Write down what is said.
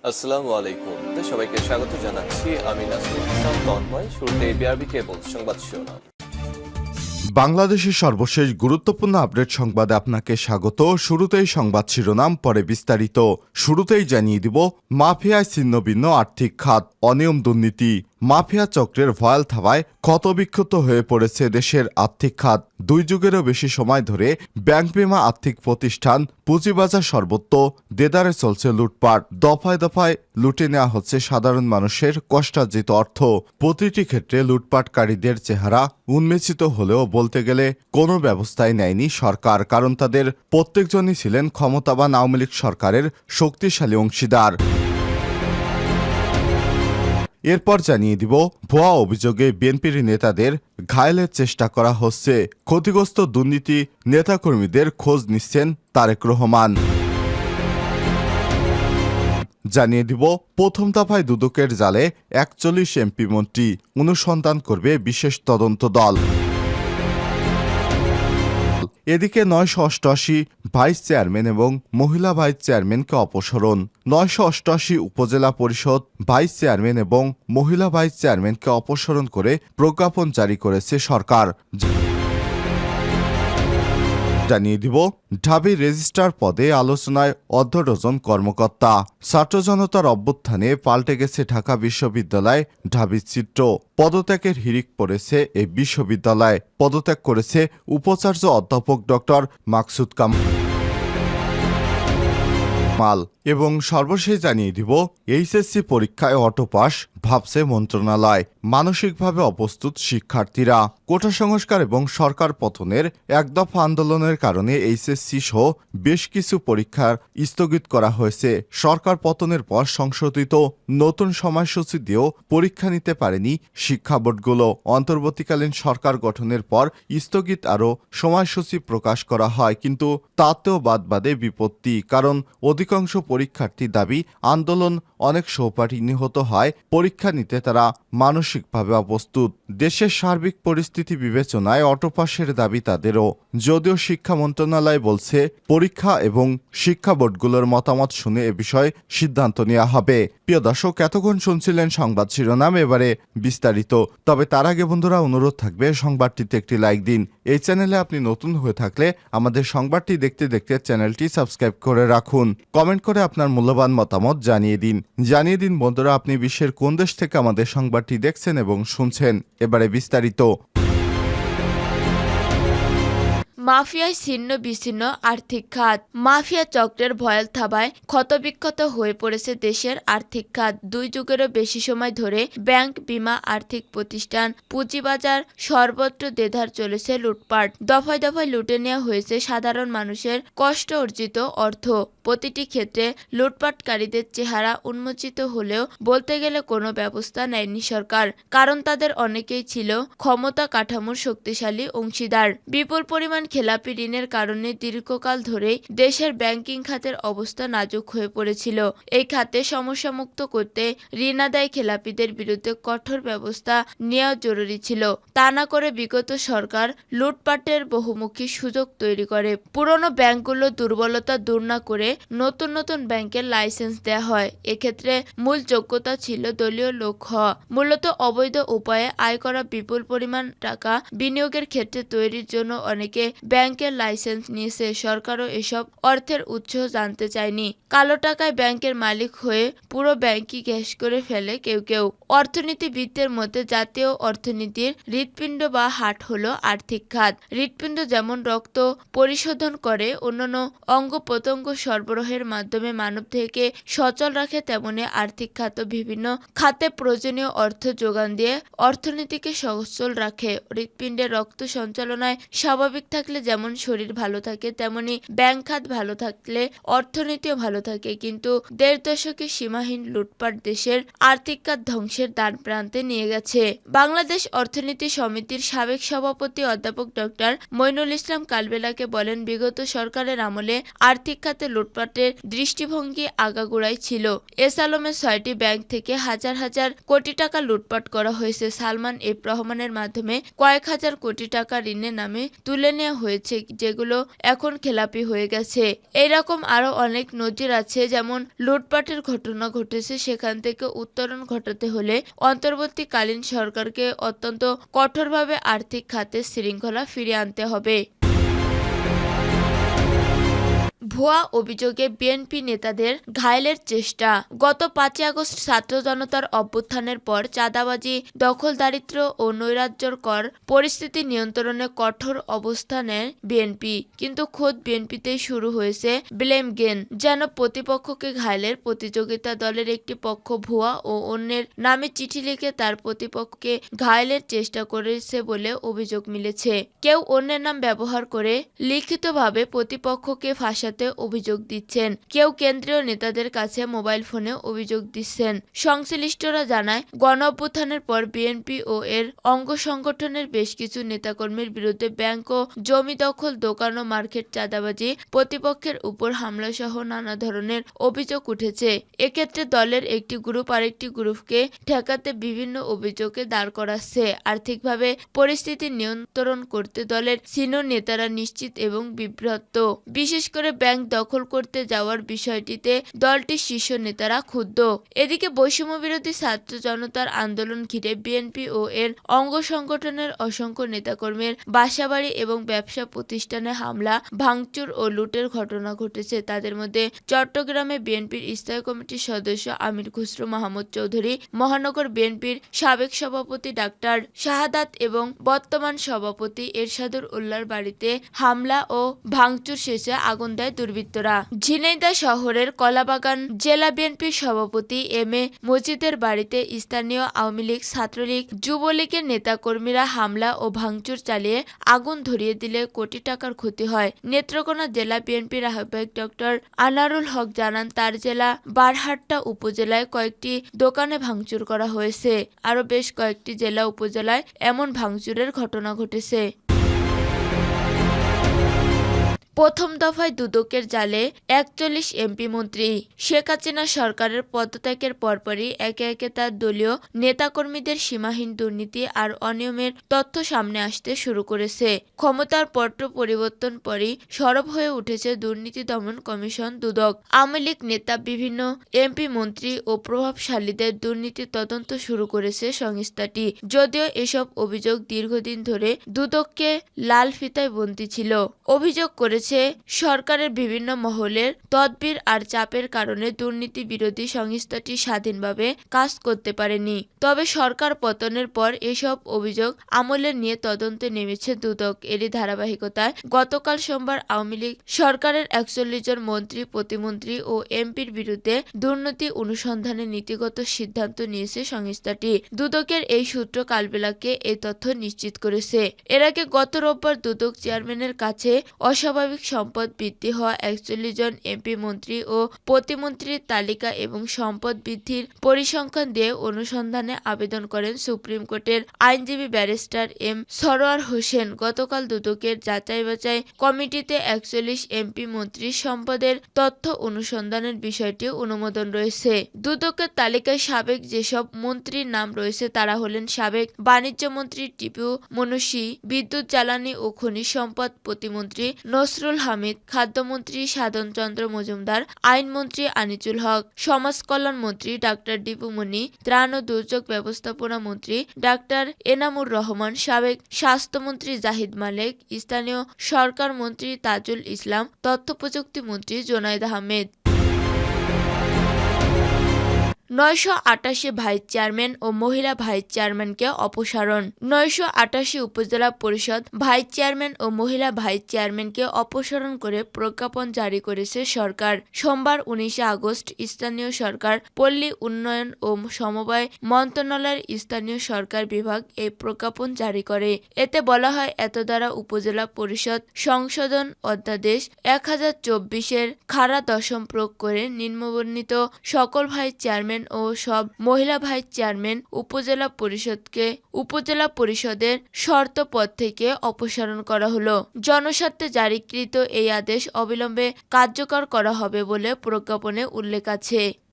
আসসালামু আলাইকুম। সবাইকে স্বাগত জানাচ্ছি। আমি নাসরুল ইসলাম তন্ময়। শুরুতে বিআরবি কেবল সংবাদ শিরোনাম। বাংলাদেশের সর্বশেষ গুরুত্বপূর্ণ আপডেট সংবাদে আপনাকে স্বাগত। শুরুতেই সংবাদ শিরোনাম, পরে বিস্তারিত। শুরুতেই জানিয়ে দিব, মাফিয়ায় ছিন্নভিন্ন আর্থিক খাত, অনিয়ম দুর্নীতি। মাফিয়া চক্রের ভয়াল থাবায় ক্ষতবিক্ষত হয়ে পড়েছে দেশের আর্থিক খাত। 2 যুগেরও বেশি সময় ধরে ব্যাংক বিমা, আর্থিক প্রতিষ্ঠান, পুঁজিবাজার সর্বত্র দেদারে চলছে লুটপাট। দফায় দফায় লুটে নেওয়া হচ্ছে সাধারণ মানুষের কষ্টার্জিত অর্থ। প্রতিটি ক্ষেত্রে লুটপাটকারীদের চেহারা উন্মেচিত হলেও বলতে গেলে কোনো ব্যবস্থাই নেয়নি সরকার, কারণ তাদের প্রত্যেকজনই ছিলেন ক্ষমতাবান আওয়ামী লীগ সরকারের শক্তিশালী অংশীদার। এরপর জানিয়ে দিব, ভুয়া অভিযোগে বিএনপির নেতাদের ঘায়েলের চেষ্টা করা হচ্ছে। ক্ষতিগ্রস্ত দুর্নীতি নেতাকর্মীদের খোঁজ নিচ্ছেন তারেক রহমান। জানিয়ে দিব, প্রথম দফায় দুদকের জালে 41 এমপি মন্ত্রী, অনুসন্ধান করবে বিশেষ তদন্ত দল। এদিকে 988 ভাইস চেয়ারম্যান এবং মহিলা ভাইস চেয়ারম্যানকে অপসারণ। 988 উপজেলা পরিষদ ভাইস চেয়ারম্যান এবং মহিলা ভাইস চেয়ারম্যানকে অপসারণ করে প্রজ্ঞাপন জারি করেছে সরকার। জানিয়ে দিব, ঢাবি রেজিস্ট্রার পদে আলোচনায় অর্ধডজন কর্মকর্তা। ছাত্র জনতার অভ্যুত্থানে পাল্টে গেছে ঢাকা বিশ্ববিদ্যালয় ঢাবির চিত্র। পদত্যাগের হিড়িক পড়েছে এই বিশ্ববিদ্যালয়। পদত্যাগ করেছে উপাচার্য অধ্যাপক ডক্টর মাকসুদ কামাল। এবং সর্বশেষ জানিয়ে দিব, এইচএসসি পরীক্ষায় অটোপাস ভাবছে মন্ত্রণালয়। মানসিকভাবে অপ্রস্তুত শিক্ষার্থীরা। কোটা সংস্কার এবং সরকার পতনের একদফা আন্দোলনের কারণে এইচএসসি সহ বেশ কিছু পরীক্ষার স্থগিত করা হয়েছে। সরকার পতনের পর সংশোধিত নতুন সময়সূচি দিয়েও পরীক্ষা নিতে পারেনি শিক্ষা বোর্ডগুলো। অন্তর্বর্তীকালীন সরকার গঠনের পর স্থগিত আরও সময়সূচি প্রকাশ করা হয়, কিন্তু তাতেও বাদে বিপত্তি, কারণ অধিকাংশ পরীক্ষার্থীর দাবি আন্দোলন অনেক সহপাঠী নিহত হয়, পরীক্ষা নিতে তারা মানসিকভাবে অপ্রস্তুত। দেশের সার্বিক পরিস্থিতি বিবেচনায় অটোপাসের দাবি তাদেরও, যদিও শিক্ষা মন্ত্রণালয় বলছে পরীক্ষা এবং শিক্ষা বোর্ডগুলোর মতামত শুনে এ বিষয়ে সিদ্ধান্ত নেওয়া হবে। প্রিয় দর্শক, এতক্ষণ শুনছিলেন সংবাদ শিরোনাম, এবারে বিস্তারিত। তবে তার আগে বন্ধুরা, অনুরোধ থাকবে সংবাদটিতে একটি লাইক দিন। এই চ্যানেলে আপনি নতুন হয়ে থাকলে আমাদের সংবাদটি দেখতে দেখতে চ্যানেলটি সাবস্ক্রাইব করে রাখুন। কমেন্ট করে আপনার মূল্যবান মতামত জানিয়ে দিন বন্ধুরা, আপনি বিশ্বের কোন দেশ থেকে আমাদের সংবাদটি দেখছেন এবং শুনছেন। এবারে বিস্তারিত। মাফিয়ায় ছিন্ন বিচ্ছিন্ন আর্থিক খাত। মাফিয়া চক্রের ভয়াল থাবায় ক্ষতবিক্ষত হয়ে পড়েছে দেশের আর্থিক খাত। 2 যুগেরও বেশি সময় ধরে ব্যাংক, বিমা, আর্থিক প্রতিষ্ঠান, পুঁজিবাজার সর্বত্র দেদার চলেছে লুটপাট। দফায় দফায় লুটে নেওয়া হয়েছে সাধারণ মানুষের কষ্ট অর্জিত অর্থ। প্রতিটি ক্ষেত্রে লুটপাটকারীদের চেহারা উন্মোচিত হলেও বলতে গেলে কোনো ব্যবস্থা নেয়নি সরকার, কারণ তাদের অনেকেই ছিল ক্ষমতা কাঠামোর শক্তিশালী অংশীদার। বিপুল পরিমাণ খেলাপি ঋণের কারণে দীর্ঘকাল ধরেই দেশের ব্যাংকিং খাতের অবস্থা নাজুক হয়ে পড়েছিল। এই খাতে সমস্যামুক্ত করতে ঋণ আদায় খেলাপিদের বিরুদ্ধে কঠোর ব্যবস্থা নেওয়া জরুরি ছিল। তা না করে বিগত সরকার লুটপাটের বহুমুখী সুযোগ তৈরি করে। পুরনো ব্যাংকগুলো দুর্বলতা দূর না করে নতুন নতুন ব্যাংকের লাইসেন্স দেয়া হয়। এক্ষেত্রে মূল যোগ্যতা ছিল দলীয় লোক হওয়া। মূলত অবৈধ উপায়ে আয় করা বিপুল পরিমাণ টাকা বিনিয়োগের ক্ষেত্রে তৈরির জন্য অনেকে ব্যাংকের লাইসেন্স নিয়েছে। সরকারও এসব অর্থের উৎস জানতে চায়নি। কালো টাকায় ব্যাংকের মালিক হয়ে পুরো ব্যাংকই গ্যাস করে ফেলে কেউ কেউ। অর্থনীতিবিদদের মধ্যে জাতীয় অর্থনীতির হৃৎপিণ্ড বা হাট হলো আর্থিক খাত। হৃৎপিণ্ড যেমন রক্ত পরিশোধন করে, অন্যান্য অঙ্গ প্রত্যঙ্গ সরবরাহের মাধ্যমে মানবদেহকে সচল রাখে, তেমনি আর্থিক খাত বিভিন্ন খাতে প্রয়োজনীয় অর্থ যোগান দিয়ে অর্থনীতিকে সচল রাখে। হৃৎপিণ্ডের রক্ত সঞ্চালনায় স্বাভাবিক থাকলে যেমন শরীর ভালো থাকে, তেমনি ব্যাংক খাত ভালো থাকলে অর্থনীতিও ভালো থাকে। কিন্তু 1.5 দশকে সীমাহীন লুটপাট দেশের আর্থিক খাত ধ্বংসের দ্বার প্রান্তে নিয়ে গেছে। বাংলাদেশ অর্থনীতি সমিতির সাবেক সভাপতি অধ্যাপক ডক্টর মইনুল ইসলাম কালবেলাকে বলেন, বিগত সরকারের আমলে আর্থিক খাতে লুটপাটের দৃষ্টিভঙ্গি আগাগোড়াই ছিল। এস আলমের 6টি ব্যাংক থেকে হাজার হাজার কোটি টাকা লুটপাট করা হয়েছে। সালমান এফ রহমানের মাধ্যমে কয়েক হাজার কোটি টাকা ঋণের নামে তুলে নেওয়া হয়েছে যেগুলো এখন খেলাপি হয়ে গেছে। এরকম আরো অনেক নজির আছে, যেমন লুটপাটের ঘটনা ঘটেছে, সেখান থেকে উত্তরণ ঘটাতে হলে অন্তর্বর্তীকালীন সরকারকে অত্যন্ত কঠোরভাবে আর্থিক খাতে শৃঙ্খলা ফিরিয়ে আনতে হবে। ভুয়া অভিযোগে বিএনপি নেতাদের ঘায়েলের চেষ্টা। গত 5 আগস্ট ছাত্র জনতার অভ্যুত্থানের পর চাঁদাবাজি, দখলদারিত্ব ও নৈরাজ্যকর পরিস্থিতি নিয়ন্ত্রণে কঠোর অবস্থান নেয় বিএনপি। কিন্তু খোদ বিএনপিতেই শুরু হয়েছে ব্লেম গেম, যেন প্রতিপক্ষকে ঘায়েলের প্রতিযোগিতা। দলের একটি পক্ষ ভুয়া ও অন্যের নামে চিঠি লিখে তার প্রতিপক্ষকে ঘায়েলের চেষ্টা করেছে বলে অভিযোগ মিলেছে। কেউ অন্যের নাম ব্যবহার করে লিখিতভাবে প্রতিপক্ষকে ফাঁসাতে অভিযোগ দিচ্ছেন, কেউ কেন্দ্রীয় নেতাদের কাছে মোবাইল ফোনে অভিযোগ দিচ্ছেন। সংশ্লিষ্টরা জানায়, গণঅভ্যুত্থানের পর বিএনপি ও এর অঙ্গ সংগঠনের বেশ কিছু নেতাকর্মীর বিরুদ্ধে ব্যাংক ও জমি দখল, দোকান ও মার্কেট, চাঁদাবাজি, প্রতিপক্ষের উপর হামলা সহ নানা ধরনের অভিযোগ উঠেছে। এক্ষেত্রে দলের একটি গ্রুপ আরেকটি গ্রুপকে ঠেকাতে বিভিন্ন অভিযোগে দাঁড় করাচ্ছে। আর্থিকভাবে পরিস্থিতি নিয়ন্ত্রণ করতে দলের সিনিয়র নেতারা নিশ্চিত এবং বিভ্রান্ত। বিশেষ করে ব্যাংক দখল করতে যাওয়ার বিষয়টিতে দলটির শীর্ষ নেতারা ক্ষুব্ধ। এদিকে বৈষম্য বিরোধী ছাত্র জনতার আন্দোলন ঘিরে বিএনপি ও এর অঙ্গ সংগঠনের অসংখ্য নেতাকর্মীর বাসাবাড়ি এবং ব্যবসা প্রতিষ্ঠানে হামলা, ভাঙচুর ও লুটের ঘটনা ঘটেছে। তাদের মধ্যে চট্টগ্রামে বিএনপির স্থায়ী কমিটির সদস্য আমির খুসরো মাহমুদ চৌধুরী, মহানগর বিএনপির সাবেক সভাপতি ডাক্তার শাহাদাত এবং বর্তমান সভাপতি এরশাদুল উল্লাহর বাড়িতে হামলা ও ভাঙচুর শেষে আগুন দেয় দুর্বৃত্তরা। ঝিনাইদহ শহরের কলাবাগান জেলা বিএনপির সভাপতি এম এ মজিদের বাড়িতে স্থানীয় আওয়ামী লীগ, ছাত্রলীগ, যুবলীগের নেতাকর্মীরা হামলা ও ভাঙচুর চালিয়ে আগুন ধরিয়ে দিলে কোটি টাকার ক্ষতি হয়। নেত্রকোনা জেলা বিএনপির আহ্বায়ক ডক্টর আনারুল হক জানান, তার জেলা বারহাট্টা উপজেলায় কয়েকটি দোকানে ভাঙচুর করা হয়েছে। আরও বেশ কয়েকটি জেলা উপজেলায় এমন ভাঙচুরের ঘটনা ঘটেছে। প্রথম দফায় দুদকের জালে 41 এমপি মন্ত্রী। শেখ হাসিনা সরকারের পদত্যাগের পরপরই একে একে তার দলীয় নেতাকর্মীদের সীমাহীন দুর্নীতি আর অনিয়মের তথ্য সামনে আসতে শুরু করেছে। ক্ষমতার পট্ট পরিবর্তন পরই সরব হয়ে উঠেছে দুর্নীতি দমন কমিশন দুদক। আওয়ামী লীগ নেতা, বিভিন্ন এমপি, মন্ত্রী ও প্রভাবশালীদের দুর্নীতি তদন্ত শুরু করেছে সংস্থাটি। যদিও এসব অভিযোগ দীর্ঘদিন ধরে দুদককে লাল ফিতায় বন্দী ছিল। অভিযোগ করেছে সরকারের বিভিন্ন মহলের তদবির আর চাপের কারণে দুর্নীতি বিরোধী সংস্থাটি স্বাধীনভাবে কাজ করতে পারেনি। তবে সরকার পতনের পর এসব অভিযোগ আমলে নিয়ে তদন্তে নেমেছে দুদক। এরই ধারাবাহিকতায় গতকাল সোমবার আওয়ামী লীগ সরকারের 41 জন মন্ত্রী, প্রতিমন্ত্রী ও এমপির বিরুদ্ধে দুর্নীতি অনুসন্ধানে নীতিগত সিদ্ধান্ত নিয়েছে সংস্থাটি। দুদকের এই সূত্র কালবেলাকে এই তথ্য নিশ্চিত করেছে। এর আগে গত রোববার দুদক চেয়ারম্যানের কাছে অস্বাভাবিক সম্পদ বৃদ্ধি হওয়া 41 জন এমপি, মন্ত্রী ও প্রতিমন্ত্রীর তালিকা এবং সম্পদ বৃদ্ধির পরিসংখ্যান দিয়ে অনুসন্ধানে আবেদন করেন সুপ্রিম কোর্টের আইনজীবী ব্যারিস্টার এম সরোয়ার হোসেন। গতকাল দুদকের যাচাই বাছাই কমিটিতে 41 এমপি মন্ত্রীর সম্পদের তথ্য অনুসন্ধানের বিষয়টি অনুমোদন রয়েছে। দুদকের তালিকায় সাবেক যেসব মন্ত্রীর নাম রয়েছে তারা হলেন সাবেক বাণিজ্য মন্ত্রী টিপু মনীষী, বিদ্যুৎ, জ্বালানি ও খনিজ সম্পদ প্রতিমন্ত্রী নসরুল হামিদ, খাদ্যমন্ত্রী সাধন চন্দ্র মজুমদার, আইনমন্ত্রী আনিসুল হক, সমাজ কল্যাণ মন্ত্রী ডাক্তার দীপু মনি, ত্রাণ ও দুর্যোগ ব্যবস্থাপনা মন্ত্রী ডাক্তার এনামুর রহমান, সাবেক স্বাস্থ্যমন্ত্রী জাহিদ মালেক, স্থানীয় সরকার মন্ত্রী তাজুল ইসলাম, তথ্য প্রযুক্তি মন্ত্রী জোনায়েদ আহমেদ। 988 ভাইস চেয়ারম্যান ও মহিলা ভাইস চেয়ারম্যানকে অপসারণ। 988 উপজেলা পরিষদ ভাইস চেয়ারম্যান ও মহিলা ভাইস চেয়ারম্যানকে অপসারণ করে প্রজ্ঞাপন জারি করেছে সরকার। সোমবার 19 আগস্ট স্থানীয় সরকার, পল্লী উন্নয়ন ও সমবায় মন্ত্রণালয়ের স্থানীয় সরকার বিভাগ এই প্রজ্ঞাপন জারি করে। এতে বলা হয়, এত দ্বারা উপজেলা পরিষদ সংশোধন অধ্যাদেশ 1024-এর ধারা 10 প্রয়োগ করে নিম্নবর্ণিত সকল ভাইস চেয়ারম্যান ও সব মহিলা ভাইস চেয়ারম্যান উপজেলা পরিষদের শর্ত পদ থেকে অপসারণ করা হলো। জনস্বার্থে জারিকৃত এই আদেশ অবিলম্বে কার্যকর করা হবে বলে প্রজ্ঞাপনে উল্লেখ আছে।